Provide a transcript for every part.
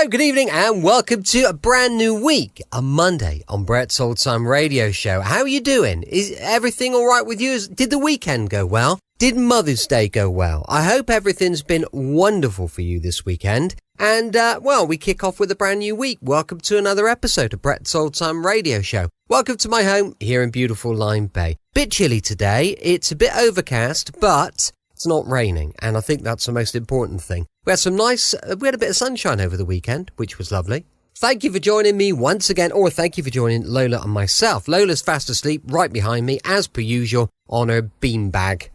Hello, good evening, and welcome to a brand new week, a Monday on Brett's Old Time Radio Show. How are you doing? Is everything all right with you? Did the weekend go well? Did Mother's Day go well? I hope everything's been wonderful for you this weekend. And, we kick off with a brand new week. Welcome to another episode of Brett's Old Time Radio Show. Welcome to my home here in beautiful Lyme Bay. Bit chilly today. It's a bit overcast, but it's not raining, and I think that's the most important thing. We had a bit of sunshine over the weekend, which was lovely. Thank you for joining me once again, or thank you for joining Lola and myself. Lola's fast asleep right behind me, as per usual, on her beanbag.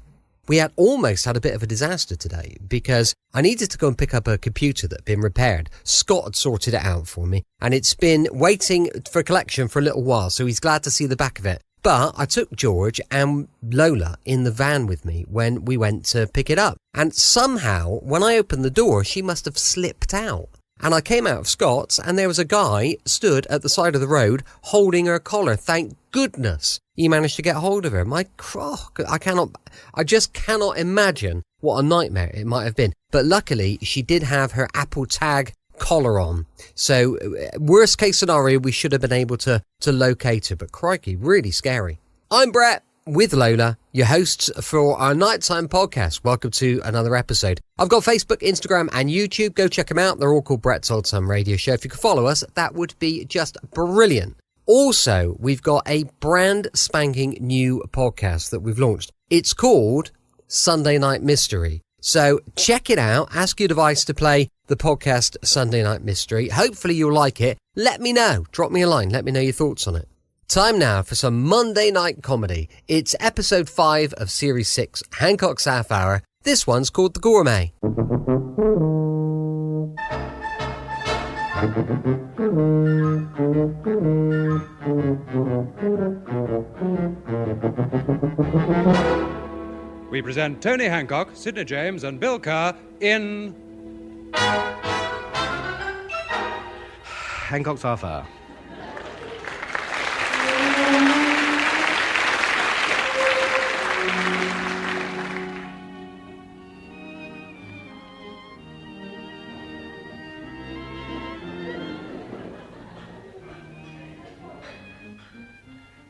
We had almost had a bit of a disaster today, because I needed to go and pick up a computer that had been repaired. Scott had sorted it out for me, and it's been waiting for collection for a little while, so he's glad to see the back of it. But I took George and Lola in the van with me when we went to pick it up. And somehow, when I opened the door, she must have slipped out. And I came out of Scott's, and there was a guy stood at the side of the road holding her collar. Thank goodness he managed to get hold of her. I just cannot imagine what a nightmare it might have been. But luckily, she did have her Apple Tag collar on. So worst case scenario, we should have been able to locate her. But crikey, really scary. I'm Brett with Lola, your hosts for our nighttime podcast. Welcome to another episode. I've got Facebook, Instagram and YouTube. Go check them out. They're all called Brett's Old Time Radio Show. If you could follow us, that would be just brilliant. Also, we've got a brand spanking new podcast that we've launched. It's called Sunday Night Mystery. So check it out. Ask your device to play the podcast Sunday Night Mystery. Hopefully you'll like it. Let me know. Drop me a line. Let me know your thoughts on it. Time now for some Monday night comedy. It's episode 5 of series 6, Hancock's Half Hour. This one's called The Gourmet. We present Tony Hancock, Sidney James and Bill Kerr in Hancock's Half Hour.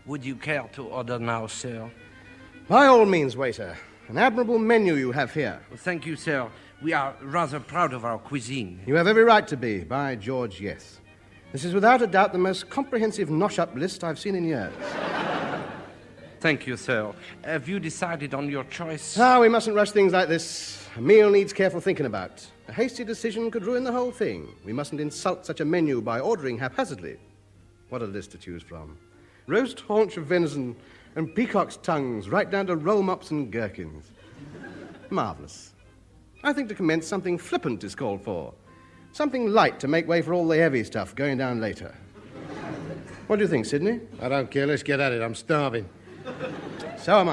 Would you care to order now, sir? By all means, waiter. An admirable menu you have here. Well, thank you, sir. We are rather proud of our cuisine. You have every right to be. By George, yes. This is without a doubt the most comprehensive nosh-up list I've seen in years. Thank you, sir. Have you decided on your choice? We mustn't rush things like this. A meal needs careful thinking about. A hasty decision could ruin the whole thing. We mustn't insult such a menu by ordering haphazardly. What a list to choose from. Roast haunch of venison and peacock's tongues, right down to roll mops and gherkins. Marvellous. I think to commence, something flippant is called for. Something light to make way for all the heavy stuff going down later. What do you think, Sidney? I don't care. Let's get at it. I'm starving. So am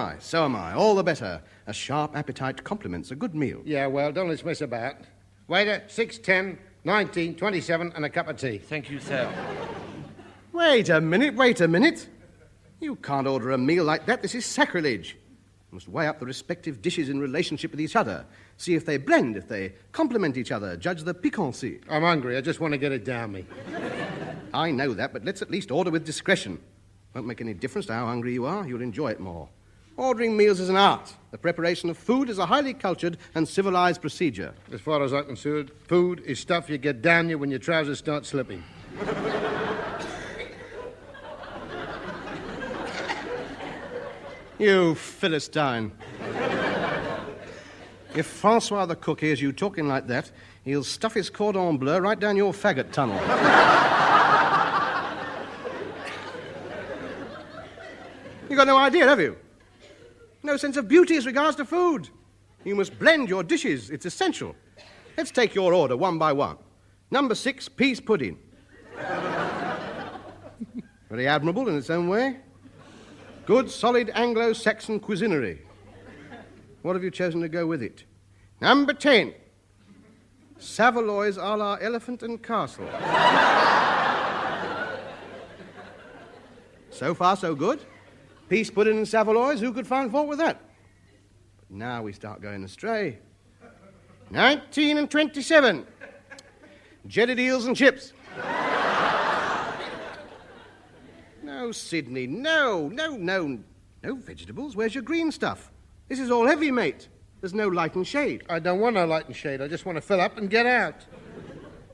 I. All the better. A sharp appetite complements a good meal. Yeah, well, don't let's mess about. Waiter, 6, 10, 19, 27, and a cup of tea. Thank you, sir. Wait a minute. You can't order a meal like that. This is sacrilege. You must weigh up the respective dishes in relationship with each other. See if they blend, if they complement each other. Judge the piquancy. I'm hungry. I just want to get it down me. I know that, but let's at least order with discretion. Won't make any difference to how hungry you are. You'll enjoy it more. Ordering meals is an art. The preparation of food is a highly cultured and civilized procedure. As far as I'm concerned, food is stuff you get down you when your trousers start slipping. You Philistine. If Francois the cook hears you talking like that, he'll stuff his cordon bleu right down your faggot tunnel. You got no idea, have you? No sense of beauty as regards to food. You must blend your dishes. It's essential. Let's take your order one by one. Number 6, peas pudding. Very admirable in its own way. Good, solid Anglo-Saxon cuisinery. What have you chosen to go with it? Number 10, Savoy's a la Elephant and Castle. So far, so good. Peas pudding and Savoy's, who could find fault with that? But now we start going astray. 19 and 27, jellied eels and chips. No, Sidney, no vegetables. Where's your green stuff? This is all heavy, mate. There's no light and shade. I don't want no light and shade. I just want to fill up and get out.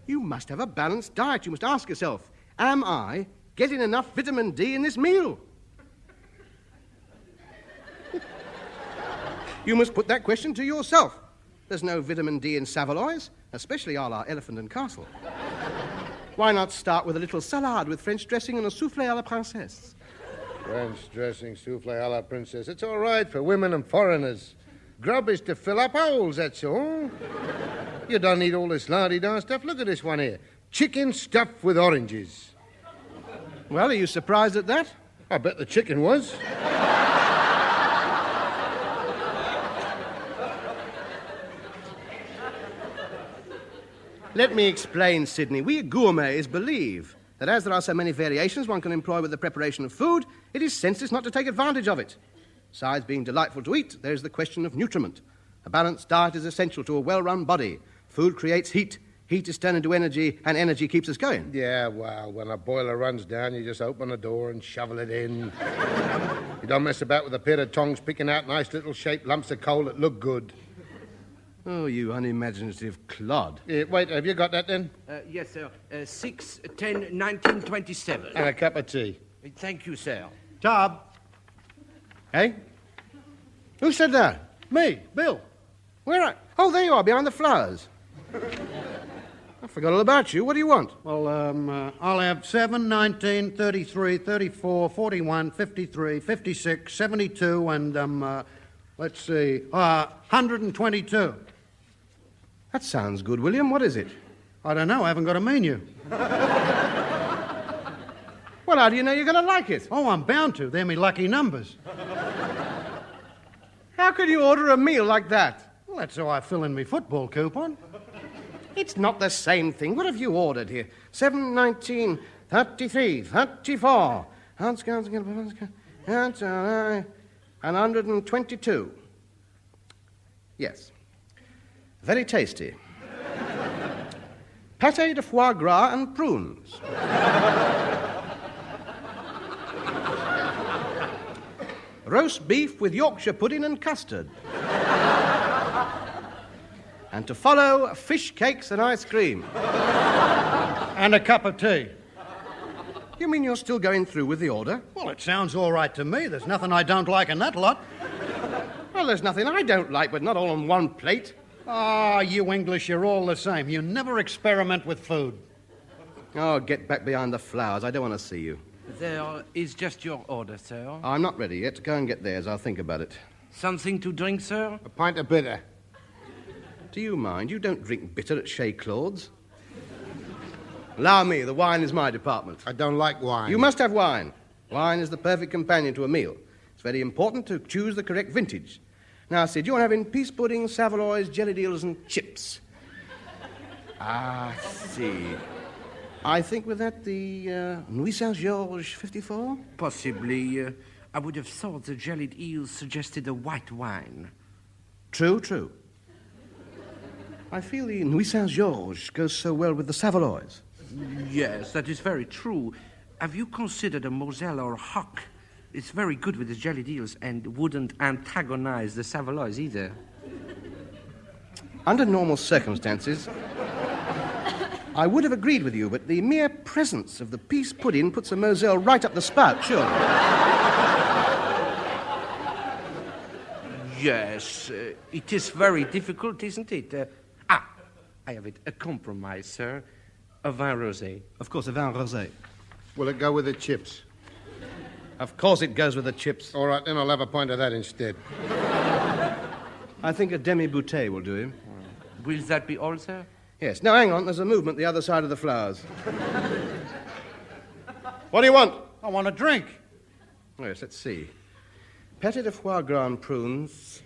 You must have a balanced diet. You must ask yourself, am I getting enough vitamin D in this meal? You must put that question to yourself. There's no vitamin D in Savoys, especially a la Elephant and Castle. Why not start with a little salad with French dressing and a soufflé à la princesse? French dressing, soufflé à la princesse. It's all right for women and foreigners. Grub is to fill up holes, that's all. You don't need all this la-di-da stuff. Look at this one here. Chicken stuffed with oranges. Well, are you surprised at that? I bet the chicken was. Let me explain, Sidney. We gourmets believe that as there are so many variations one can employ with the preparation of food, it is senseless not to take advantage of it. Besides being delightful to eat, there is the question of nutriment. A balanced diet is essential to a well-run body. Food creates heat. Heat is turned into energy, and energy keeps us going. Yeah, well, when a boiler runs down, you just open the door and shovel it in. You don't mess about with a pair of tongs picking out nice little shaped lumps of coal that look good. Oh, you unimaginative clod. Wait, have you got that then? Yes, sir. 6, 10, 19, 27. And a cup of tea. Thank you, sir. Tob. Hey? Who said that? Me, Bill. Where are... Oh, there you are, behind the flowers. I forgot all about you. What do you want? Well, I'll have 7, 19, 33, 34, 41, 53, 56, 72, and, let's see, 122. That sounds good, William. What is it? I don't know. I haven't got a menu. Well, how do you know you're going to like it? Oh, I'm bound to. They're me lucky numbers. How could you order a meal like that? Well, that's how I fill in my football coupon. It's not the same thing. What have you ordered here? 7, 19, 33, 34, 122. Yes. Very tasty. Pâté de foie gras and prunes. Roast beef with Yorkshire pudding and custard. And to follow, fish cakes and ice cream. And a cup of tea. You mean you're still going through with the order? Well, it sounds all right to me. There's nothing I don't like in that lot. Well, there's nothing I don't like, but not all on one plate. Ah, you English, you're all the same. You never experiment with food. Oh, get back behind the flowers. I don't want to see you. There is just your order, sir. I'm not ready yet. Go and get theirs. I'll think about it. Something to drink, sir? A pint of bitter. Do you mind? You don't drink bitter at Chez Claude's. Allow me. The wine is my department. I don't like wine. You must have wine. Wine is the perfect companion to a meal. It's very important to choose the correct vintage. Now, Sid, you're having peas pudding, saveloys, jellied eels, and chips. Ah, see. I think with that the Nuit Saint-Georges 54? Possibly. I would have thought the jellied eels suggested a white wine. True, true. I feel the Nuit Saint-Georges goes so well with the saveloys. Yes, that is very true. Have you considered a Moselle or Hock? It's very good with the jellied eels and wouldn't antagonize the Savoys either. Under normal circumstances, I would have agreed with you, but the mere presence of the peas pudding puts a Moselle right up the spout, sure. Yes, it is very difficult, isn't it? I have it. A compromise, sir. A vin rosé. Of course, a vin rosé. Will it go with the chips? Of course it goes with the chips. All right, then I'll have a pint of that instead. I think a demi-bouteille will do him. Will that be all, sir? Yes. Now, hang on. There's a movement the other side of the flowers. What do you want? I want a drink. Yes, let's see. Pâté de foie gras and prunes,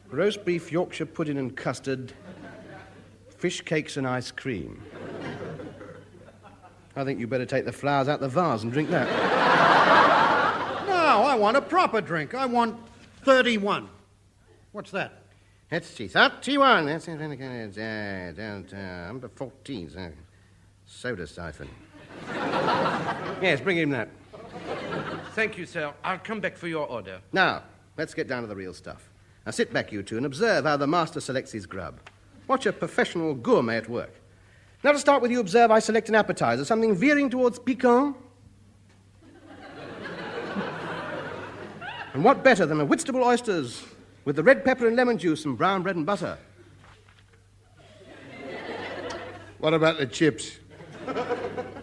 roast beef, Yorkshire pudding and custard, fish cakes and ice cream. I think you better take the flowers out the vase and drink that. No, I want a proper drink. I want 31. What's that? Let's see. 31. That's number 14. Soda siphon. Yes, bring him that. Thank you, sir. I'll come back for your order. Now, let's get down to the real stuff. Now sit back, you two, and observe how the master selects his grub. Watch a professional gourmet at work. Now, to start with, you observe I select an appetizer, something veering towards piquant. And what better than a Whitstable oysters with the red pepper and lemon juice and brown bread and butter? What about the chips?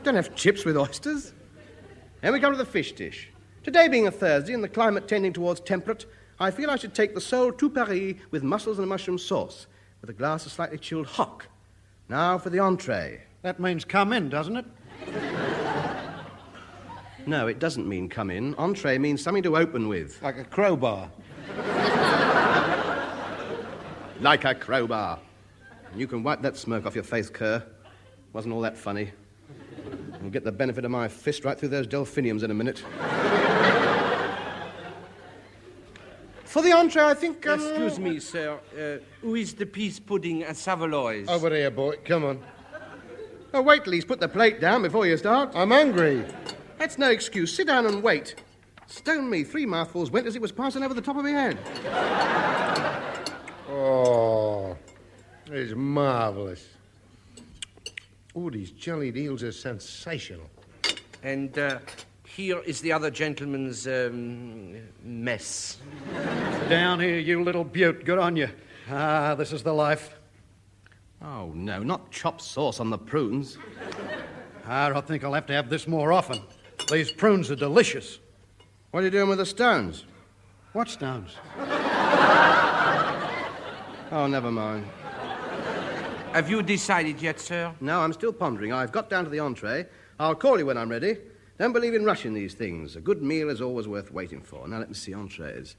Don't have chips with oysters. Then we come to the fish dish. Today being a Thursday and the climate tending towards temperate, I feel I should take the sole tout Paris with mussels and a mushroom sauce, with a glass of slightly chilled hock. Now for the entree. That means come in, doesn't it? No, it doesn't mean come in. Entree means something to open with. Like a crowbar. Like a crowbar. And you can wipe that smirk off your face, Kerr. Wasn't all that funny. You'll get the benefit of my fist right through those delphiniums in a minute. For the entree, I think... Excuse me, sir. Who is the peas pudding at Savoy's? Over here, boy. Come on. Oh, wait till he's put the plate down before you start. I'm hungry. That's no excuse. Sit down and wait. Stone me, 3 mouthfuls went as it was passing over the top of my head. Oh, it's marvellous. Oh, these jellied eels are sensational. And here is the other gentleman's mess. Down here, you little beaut. Good on you. Ah, this is the life. Oh, no, not chopped sauce on the prunes. I think I'll have to have this more often. These prunes are delicious. What are you doing with the stones? What stones? Oh, never mind. Have you decided yet, sir? No, I'm still pondering. I've got down to the entree. I'll call you when I'm ready. Don't believe in rushing these things. A good meal is always worth waiting for. Now, let me see entrees.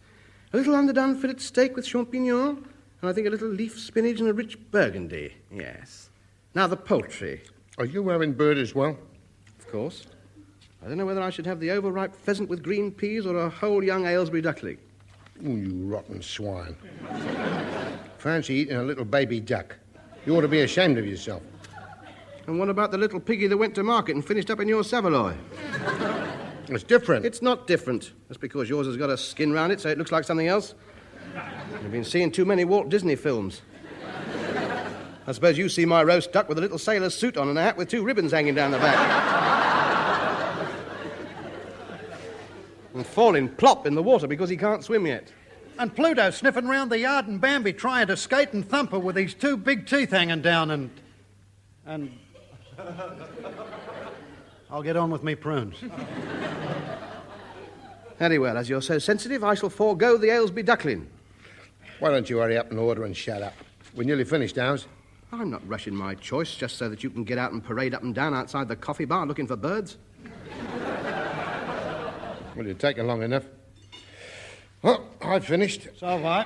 A little underdone fillet steak with champignons, and I think a little leaf spinach and a rich burgundy. Yes. Now, the poultry. Are you having bird as well? Of course. I don't know whether I should have the overripe pheasant with green peas or a whole young Aylesbury duckling. Oh, you rotten swine. Fancy eating a little baby duck. You ought to be ashamed of yourself. And what about the little piggy that went to market and finished up in your Savoy? It's different. It's not different. That's because yours has got a skin round it, so it looks like something else. You've been seeing too many Walt Disney films. I suppose you see my roast duck with a little sailor's suit on and a hat with 2 ribbons hanging down the back. And falling plop in the water because he can't swim yet. And Pluto sniffing round the yard and Bambi trying to skate and thump her with these 2 big teeth hanging down and... I'll get on with me prunes. Very well, as you're so sensitive, I shall forego the Aylesbury duckling. Why don't you hurry up and order and shut up? We're nearly finished, Downs. I'm not rushing my choice just so that you can get out and parade up and down outside the coffee bar looking for birds. Well, you're taking long enough. Well, I've finished. So have I.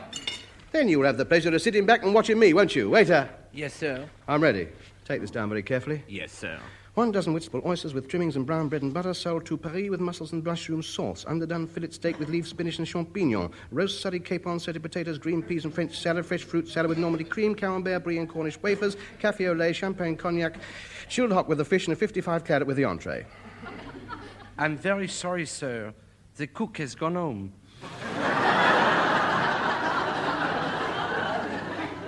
Then you'll have the pleasure of sitting back and watching me, won't you? Waiter. Yes, sir. I'm ready. Take this down very carefully. Yes, sir. 1 dozen Whitstable oysters with trimmings and brown bread and butter, sole tout Paris with mussels and mushroom sauce, underdone fillet steak with leaf spinach and champignon, roast surrey capon, sauteed potatoes, green peas and French salad, fresh fruit salad with Normandy cream, camembert, brie and Cornish wafers, café au lait, champagne cognac, chilled hock with the fish and a 55 claret with the entree. I'm very sorry, sir. The cook has gone home.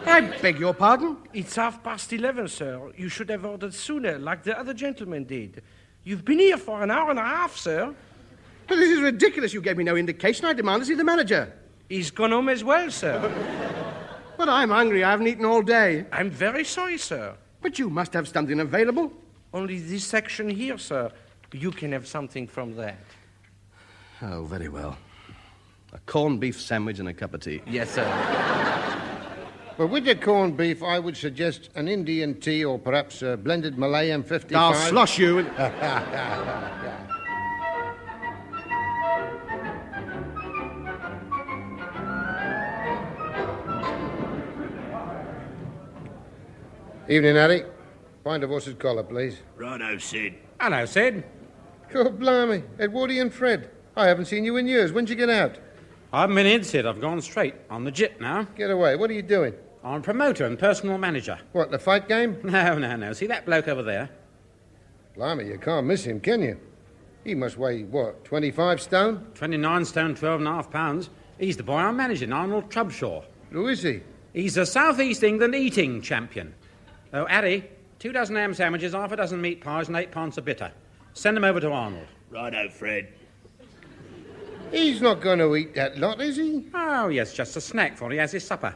I beg your pardon? It's 11:30, sir. You should have ordered sooner, like the other gentleman did. You've been here for an hour and a half, sir. But this is ridiculous. You gave me no indication. I demand to see the manager. He's gone home as well, sir. But I'm hungry. I haven't eaten all day. I'm very sorry, sir. But you must have something available. Only this section here, sir. You can have something from that. Oh, very well. A corned beef sandwich and a cup of tea. Yes, sir. But with your corned beef, I would suggest an Indian tea or perhaps a blended Malay M55. I'll slosh you. Evening, Addy. Pint of horse's collar, please. Righto, Sid. Hello, Sid. God blimey. Edwardy and Fred. I haven't seen you in years. When'd you get out? I haven't been in, Sid. I've gone straight. On the jip now. Get away. What are you doing? I'm promoter and personal manager. What, the fight game? No. See that bloke over there? Blimey, you can't miss him, can you? He must weigh, what, 25 stone? 29 stone, 12.5 pounds. He's the boy I'm managing, Arnold Trubshaw. Who is he? He's a South East England eating champion. Oh, Addy, 2 dozen ham sandwiches, half a dozen meat pies, and 8 pints of bitter. Send them over to Arnold. Righto, Fred. He's not going to eat that lot, is he? Oh, yes, just a snack for he has his supper.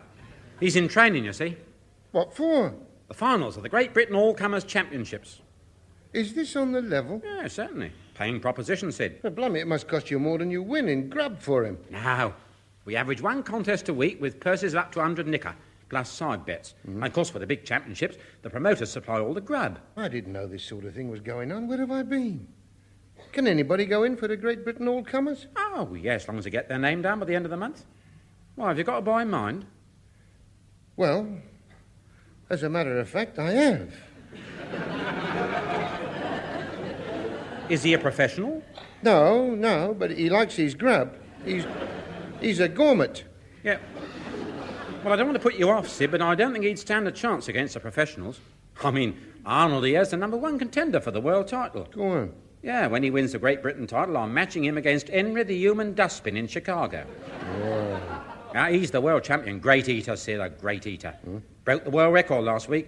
He's in training, you see. What for? The finals of the Great Britain All-Comers Championships. Is this on the level? Yeah, certainly. Paying proposition, Sid. Well, blimey, it must cost you more than you win in grub for him. Now, we average one contest a week with purses of up to 100 nicker, plus side bets. And of course, for the big championships, the promoters supply all the grub. I didn't know this sort of thing was going on. Where have I been? Can anybody go in for the Great Britain All-Comers? Oh, yes, as long as they get their name down by the end of the month. Why, have you got a boy in mind? Well, as a matter of fact, I have. Is he a professional? No, but he likes his grub. He's a gourmet. Yeah. Well, I don't want to put you off, Sid, but I don't think he'd stand a chance against the professionals. I mean, Arnold here's the #1 contender for the world title. Go on. Yeah, when he wins the Great Britain title, I'm matching him against Henry the Human Dustbin in Chicago. Oh. Now, he's the world champion. Great eater, Sid, a great eater. Broke the world record last week.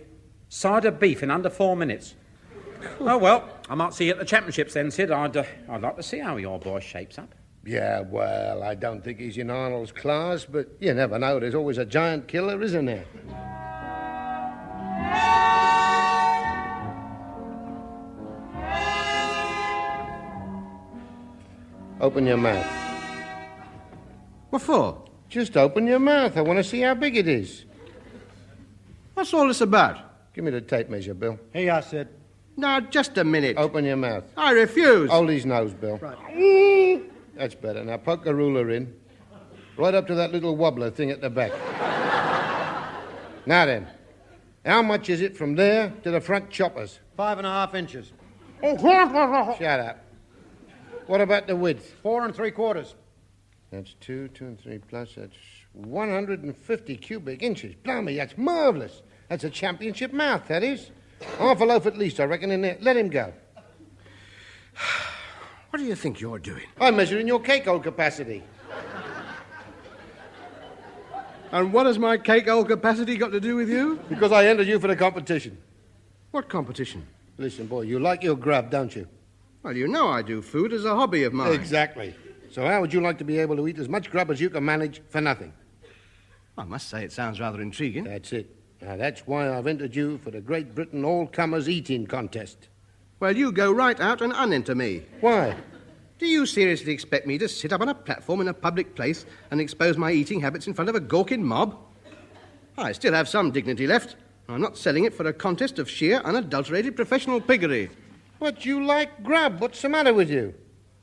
Cider beef in under 4 minutes. Oh, well, I might see you at the championships then, Sid. I'd like to see how your boy shapes up. Yeah, well, I don't think he's in Arnold's class, but you never know. There's always a giant killer, isn't there? Open your mouth. What for? Just open your mouth. I want to see how big it is. What's all this about? Give me the tape measure, Bill. Here I said. Now, just a minute. Open your mouth. I refuse. Hold his nose, Bill. Right. That's better. Now poke the ruler in. Right up to that little wobbler thing at the back. Now then, how much is it from there to the front choppers? 5.5 inches. Shut up. What about the width? 4 3/4. That's 2 and 3 plus. That's 150 cubic inches. Blimey, that's marvellous. That's a championship mouth, that is. Half a loaf at least, I reckon, in there. Let him go. What do you think you're doing? I'm measuring your cake hole capacity. And what has my cake hole capacity got to do with you? Because I entered you for the competition. What competition? Listen, boy, you like your grub, don't you? Well, you know I do. Food is a hobby of mine. Exactly. So how would you like to be able to eat as much grub as you can manage for nothing? I must say it sounds rather intriguing. That's it. Now, that's why I've entered you for the Great Britain All-Comers Eating Contest. Well, you go right out and unenter me. Why? Do you seriously expect me to sit up on a platform in a public place and expose my eating habits in front of a gawking mob? I still have some dignity left. I'm not selling it for a contest of sheer, unadulterated professional piggery. But you like grub. What's the matter with you?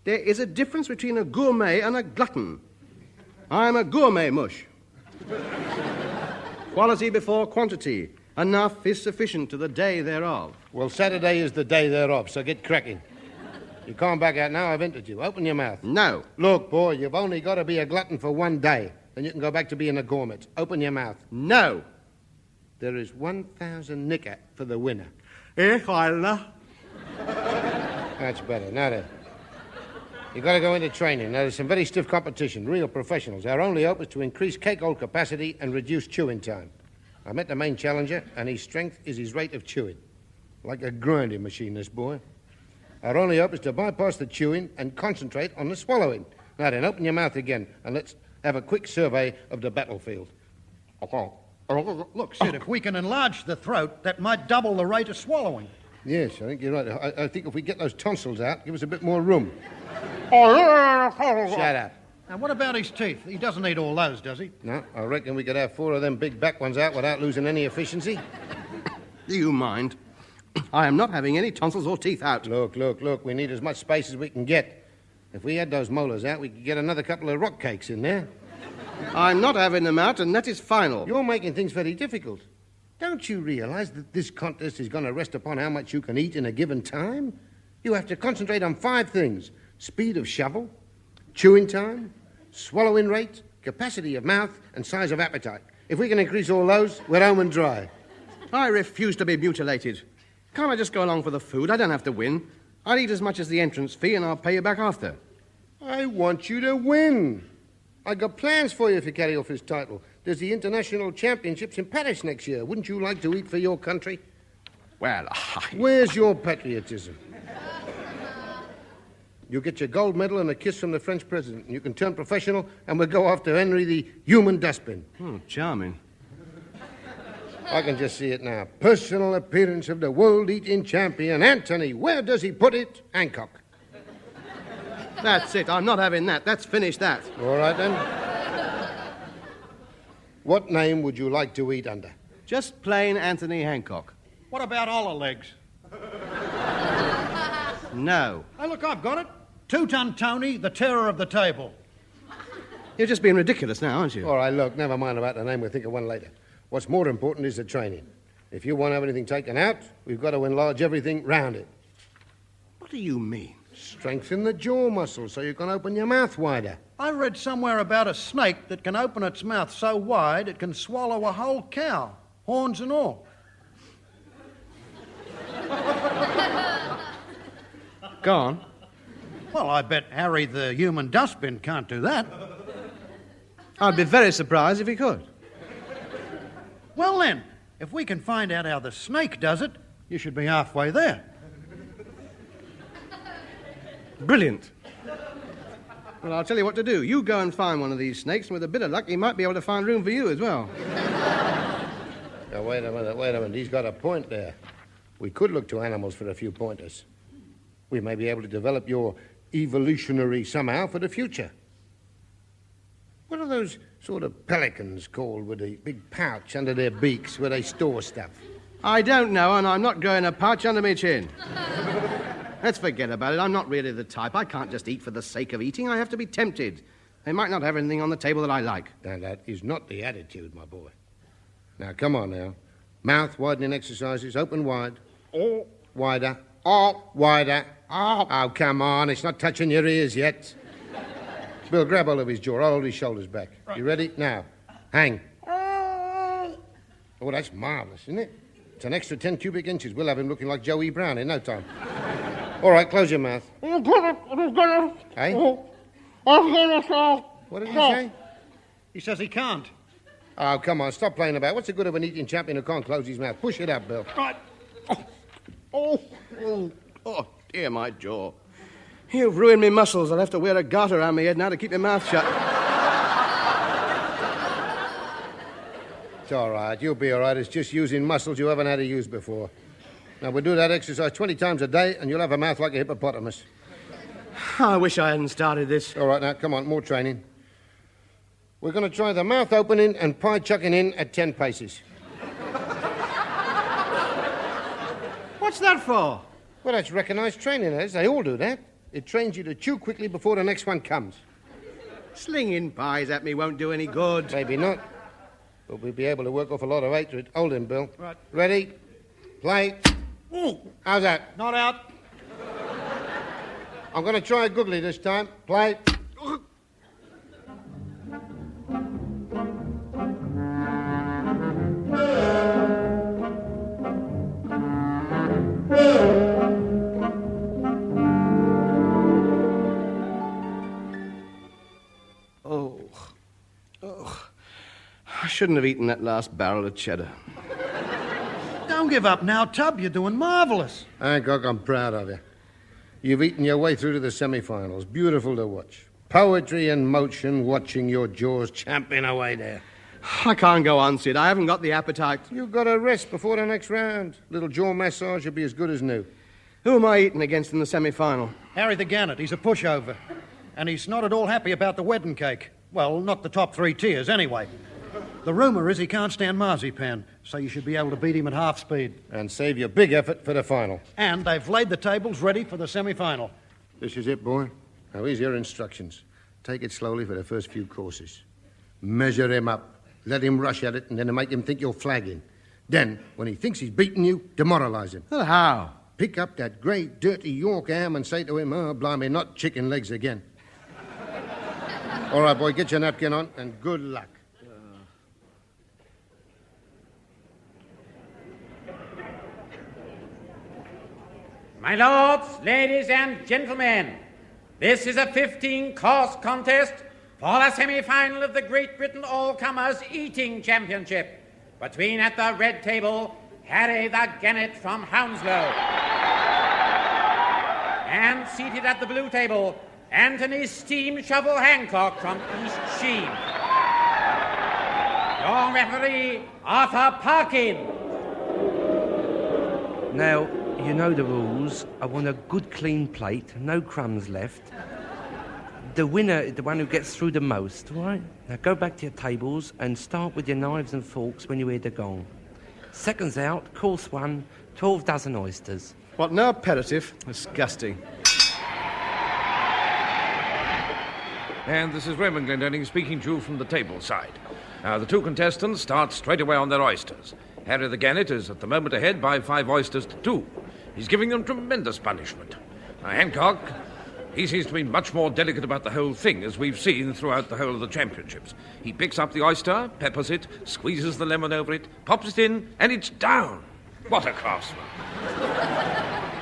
There is a difference between a gourmet and a glutton. I'm a gourmet mush. Quality before quantity. Enough is sufficient to the day thereof. Well, Saturday is the day thereof, so get cracking. You can't back out now. I've entered you. Open your mouth. No. Look, boy, you've only got to be a glutton for one day. Then you can go back to being a gourmet. Open your mouth. No. There is 1,000 nicker for the winner. That's better. Now then. You've got to go into training. Now, there's some very stiff competition, real professionals. Our only hope is to increase cake hole capacity and reduce chewing time. I met the main challenger, and his strength is his rate of chewing. Like a grinding machine, this boy. Our only hope is to bypass the chewing and concentrate on the swallowing. Now then, open your mouth again, and let's have a quick survey of the battlefield. Look, Sid, if we can enlarge the throat, that might double the rate of swallowing. Yes, I think you're right. I think if we get those tonsils out, give us a bit more room. Shut up. Now, what about his teeth? He doesn't need all those, does he? No, I reckon we could have 4 of them big back ones out without losing any efficiency. Do you mind? I am not having any tonsils or teeth out. Look. We need as much space as we can get. If we had those molars out, we could get another couple of rock cakes in there. I'm not having them out, and that is final. You're making things very difficult. Don't you realize that this contest is going to rest upon how much you can eat in a given time? You have to concentrate on 5 things. Speed of shovel, chewing time, swallowing rate, capacity of mouth, and size of appetite. If we can increase all those, we're home and dry. I refuse to be mutilated. Can't I just go along for the food? I don't have to win. I'll eat as much as the entrance fee and I'll pay you back after. I want you to win. I got plans for you if you carry off his title. There's the International Championships in Paris next year. Wouldn't you like to eat for your country? Well, Where's your patriotism? You get your gold medal and a kiss from the French president. You can turn professional, and we'll go after Henry the human dustbin. Charming. I can just see it now. Personal appearance of the world eating champion, Anthony. Where does he put it? Hancock. That's it. I'm not having that. Let's finish that. All right, then. What name would you like to eat under? Just plain Anthony Hancock. What about Oller Legs? No. Hey, look, I've got it. Two-ton Tony, the terror of the table. You're just being ridiculous now, aren't you? All right, look, never mind about the name. We'll think of one later. What's more important is the training. If you won't have anything taken out, we've got to enlarge everything round it. What do you mean? Strengthen the jaw muscle so you can open your mouth wider. I read somewhere about a snake that can open its mouth so wide it can swallow a whole cow, horns and all. Go on. Well, I bet Harry the human dustbin can't do that. I'd be very surprised if he could. Well, then, if we can find out how the snake does it, you should be halfway there. Brilliant. Well, I'll tell you what to do. You go and find one of these snakes, and with a bit of luck, he might be able to find room for you as well. Now, wait a minute. He's got a point there. We could look to animals for a few pointers. We may be able to develop your evolutionary somehow for the future. What are those sort of pelicans called with a big pouch under their beaks where they store stuff? I don't know, and I'm not growing a pouch under my chin. Let's forget about it. I'm not really the type. I can't just eat for the sake of eating. I have to be tempted. They might not have anything on the table that I like. Now, that is not the attitude, my boy. Now, come on now. Mouth widening exercises. Open wide. Oh, wider. Oh, wider. Oh, come on. It's not touching your ears yet. Bill, grab hold of his jaw. I'll hold his shoulders back. You ready? Now, hang. Oh, that's marvellous, isn't it? It's an extra 10 cubic inches. We'll have him looking like Joey Brown in no time. All right, close your mouth. Hey? What did he say? He says he can't. Oh, come on. Stop playing about. What's the good of an eating champion who can't close his mouth? Push it up, Bill. Right. Oh, dear, my jaw. You've ruined me muscles. I'll have to wear a garter around my head now to keep my mouth shut. It's all right. You'll be all right. It's just using muscles you haven't had to use before. Now, we'll do that exercise 20 times a day, and you'll have a mouth like a hippopotamus. I wish I hadn't started this. All right, now, come on. More training. We're going to try the mouth opening and pie chucking in at 10 paces. What's that for? Well, that's recognised training, as they all do that. It trains you to chew quickly before the next one comes. Slinging pies at me won't do any good. Maybe not. But we'll be able to work off a lot of hatred. Hold him, Bill. Right. Ready? Play. Ooh, How's that? not out. I'm going to try a googly this time. Play. I shouldn't have eaten that last barrel of cheddar. Don't give up now, Tub. You're doing marvellous. Hancock, I'm proud of you. You've eaten your way through to the semi-finals. Beautiful to watch. Poetry in motion, watching your jaws champing away there. I can't go on, Sid. I haven't got the appetite. You've got to rest before the next round. Little jaw massage will be as good as new. Who am I eating against in the semi-final? Harry the Gannet. He's a pushover. And he's not at all happy about the wedding cake. Well, not the top 3 tiers, anyway. The rumour is he can't stand marzipan, so you should be able to beat him at half speed. And save your big effort for the final. And they've laid the tables ready for the semi-final. This is it, boy. Now, here's your instructions. Take it slowly for the first few courses. Measure him up. Let him rush at it, and then make him think you're flagging. Then, when he thinks he's beaten you, demoralise him. Well, how? Pick up that great, dirty York ham and say to him, oh, blimey, not chicken legs again. All right, boy, get your napkin on, and good luck. My lords, ladies and gentlemen, this is a 15-course contest for the semi-final of the Great Britain All-Comers Eating Championship between, at the red table, Harry the Gannet from Hounslow, and seated at the blue table, Anthony Steam Shovel Hancock from East Sheen. Your referee, Arthur Parkin. Now, you know the rules. I want a good clean plate, no crumbs left. The winner is the one who gets through the most, all right? Now go back to your tables and start with your knives and forks when you hear the gong. Seconds out, course 1, 12 dozen oysters. What, no aperitif? Disgusting. And this is Raymond Glendenning speaking to you from the table side. Now, the two contestants start straight away on their oysters. Harry the Gannet is at the moment ahead by 5 oysters to 2. He's giving them tremendous punishment. Now, Hancock, he seems to be much more delicate about the whole thing, as we've seen throughout the whole of the championships. He picks up the oyster, peppers it, squeezes the lemon over it, pops it in, and it's down. What a craftsman.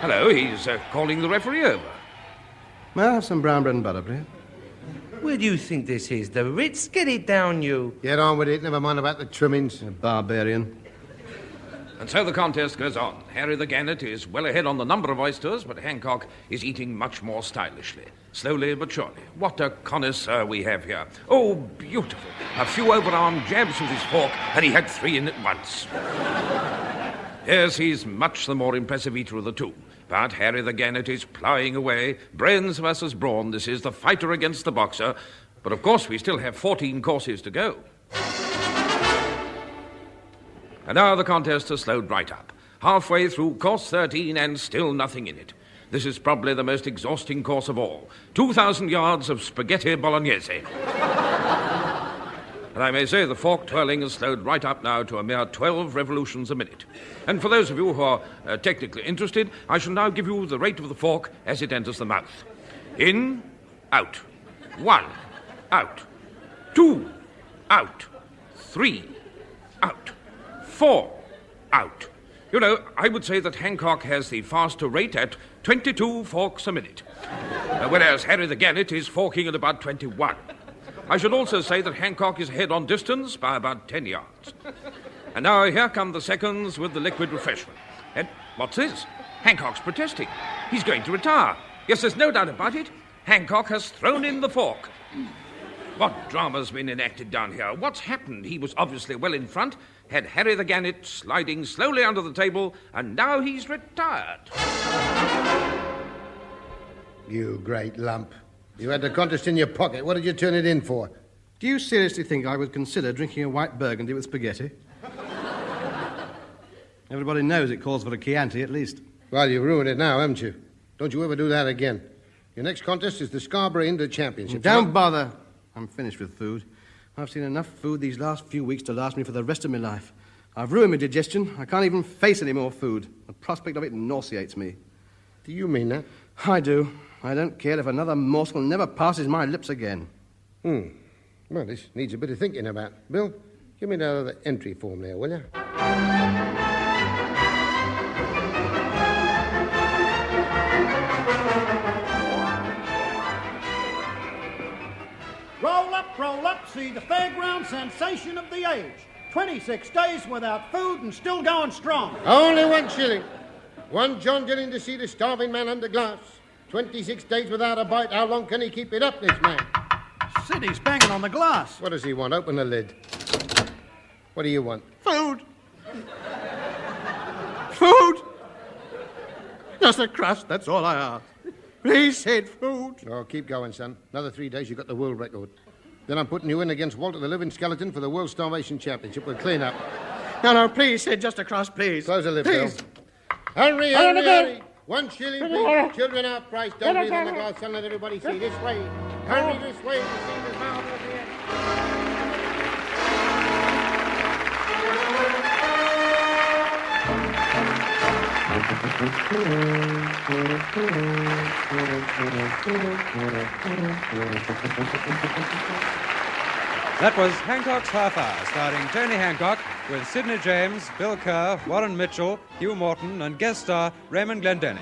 Hello, he's calling the referee over. May I have some brown bread and butter, please? Where do you think this is? The Ritz? Get it down, you. Get on with it, never mind about the trimmings. A barbarian. And so the contest goes on. Harry the Gannet is well ahead on the number of oysters, but Hancock is eating much more stylishly. Slowly but surely. What a connoisseur we have here. Oh, beautiful. A few overarm jabs with his fork, and he had 3 in at once. Yes, he's much the more impressive eater of the two. But Harry the Gannet is ploughing away. Brains versus brawn. This is the fighter against the boxer. But of course, we still have 14 courses to go. And now the contest has slowed right up. Halfway through course 13 and still nothing in it. This is probably the most exhausting course of all. 2,000 yards of spaghetti bolognese. And I may say the fork twirling has slowed right up now to a mere 12 revolutions a minute. And for those of you who are technically interested, I shall now give you the rate of the fork as it enters the mouth. In, out. 1, out. 2, out. 3, out. 4, out. You know, I would say that Hancock has the faster rate at 22 forks a minute, whereas Harry the Gannet is forking at about 21. I should also say that Hancock is ahead on distance by about 10 yards. And now here come the seconds with the liquid refreshment. And what's this? Hancock's protesting. He's going to retire. Yes, there's no doubt about it. Hancock has thrown in the fork. What drama's been enacted down here? What's happened? He was obviously well in front, had Harry the Gannet sliding slowly under the table, and now he's retired. You great lump. You had the contest in your pocket. What did you turn it in for? Do you seriously think I would consider drinking a white burgundy with spaghetti? Everybody knows it calls for a Chianti, at least. Well, you've ruined it now, haven't you? Don't you ever do that again. Your next contest is the Scarborough Indoor Championship. Don't bother. I'm finished with food. I've seen enough food these last few weeks to last me for the rest of my life. I've ruined my digestion. I can't even face any more food. The prospect of it nauseates me. Do you mean that? I do. I don't care if another morsel never passes my lips again. Well, this needs a bit of thinking about. Bill, give me that other entry form there, will you? Roll up, see the fairground sensation of the age. 26 days without food and still going strong. Only 1 shilling. 1 John Gilling to see the starving man under glass. 26 days without a bite. How long can he keep it up, this man? Sid, he's banging on the glass. What does he want? Open the lid. What do you want? Food. Food. Just a crust, that's all I ask. Please, Sid, food. Oh, keep going, son. Another 3 days, you got the world record. Then I'm putting you in against Walter the Living Skeleton for the World Starvation Championship. We'll clean up. No, please, Sid, just a crust, please. Close the lid, please. Bill. Hurry. 1 shilling, please. Children half price. Don't breathe on the glass, son. Let everybody see. This way. Hurry this way to see the mouth of the That was Hancock's Half Hour, starring Tony Hancock with Sidney James, Bill Kerr, Warren Mitchell, Hugh Morton, and guest star Raymond Glendenning.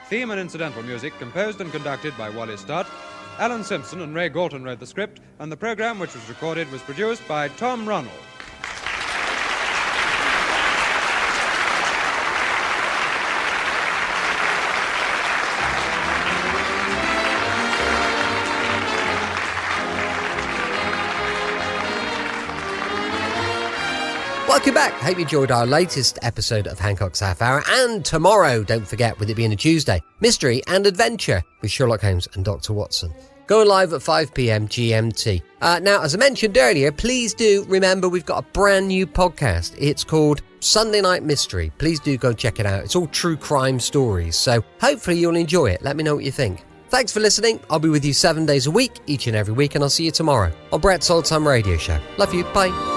Theme and incidental music composed and conducted by Wally Stott. Alan Simpson and Ray Galton wrote the script, and the program, which was recorded, was produced by Tom Ronald. Welcome back. Hope you enjoyed our latest episode of Hancock's Half Hour. And tomorrow, don't forget, with it being a Tuesday, Mystery and Adventure with Sherlock Holmes and Dr. Watson. Going live at 5 p.m. GMT. Now, as I mentioned earlier, please do remember we've got a brand new podcast. It's called Sunday Night Mystery. Please do go check it out. It's all true crime stories. So hopefully you'll enjoy it. Let me know what you think. Thanks for listening. I'll be with you 7 days a week, each and every week, and I'll see you tomorrow on Brett's Old Time Radio Show. Love you. Bye.